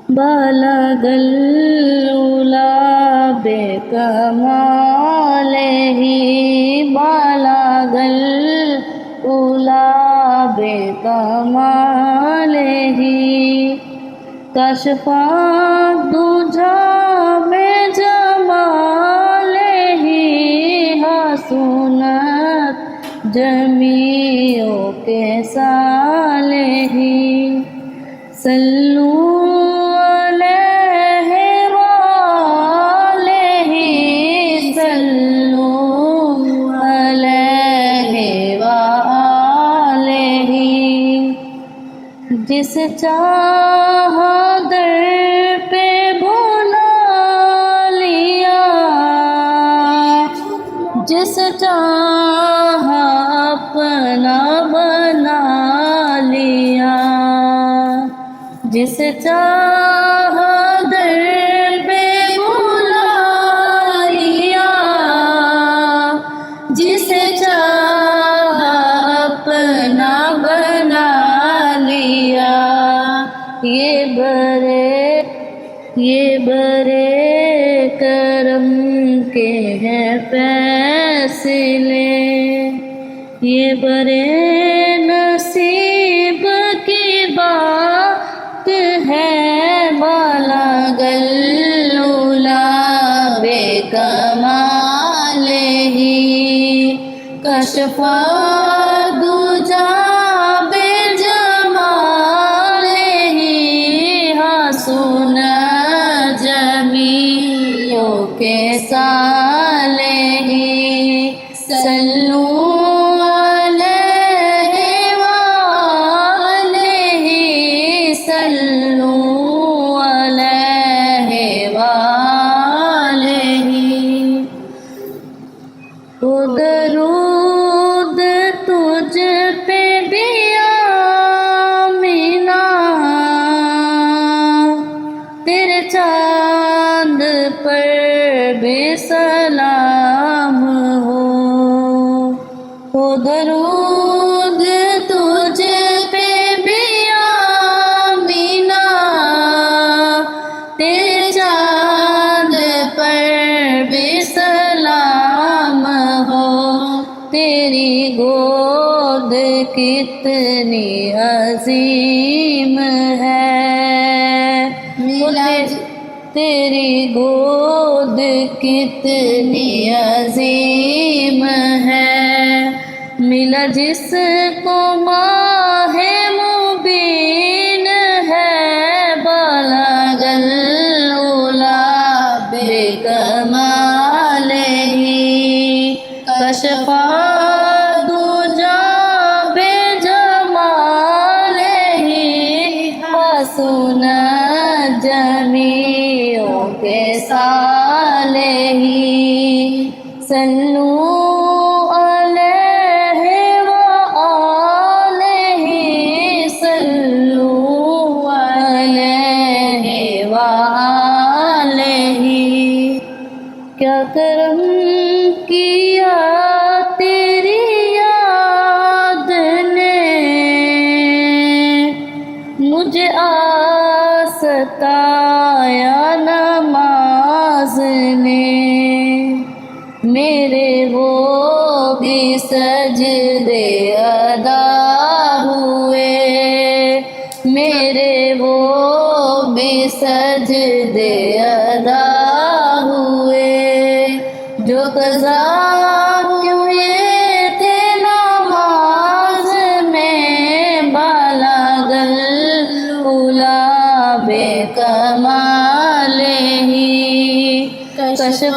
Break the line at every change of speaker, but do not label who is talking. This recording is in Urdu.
بلغ العلا بکمالہ بلغ العلا بکمالہ کشف الدجی بجمالہ حسنت جمیع خصالہ صلو علیہ وآلہ صلو علیہ وآلہ جس چاہا در پہ بلا لیا جس چاہا اپنا بنا لیا جس چاہا در پہ بلا لیا جس چاہا اپنا بنا لیا یہ برے کرم کے ہیں فیصلے یہ برے نصیب کی بات ہے بلغ العلا بکمالہ کشف الدجی بجمالہ حسنت جمیع خصالہ صلو درود تجھ پہ بھی آمینہ تیرے چاند پر بھی سلام ہو درود تجھ پہ بھی آمینہ تیرے چاند پر بھی سلام تیری گود کتنی عظیم ہے تیری گود کتنی عظیم ہے ملا جس کو ماہ مبین ہے بلغ العلا بکمالہ کشف الدجی بجمالہ حسنت جمیع خصالہ صلو علیہ وآلہ صلو علیہ وآلہ کیا کرم کیا تیری یاد نے مجھے ستایا نماز نے میرے وہ بھی سجدے ادا ہوئے میرے وہ بھی سجدے ادا ہوئے جو قضا ہوئے تھے نماز میں بلغ العلا بکمالہ کشف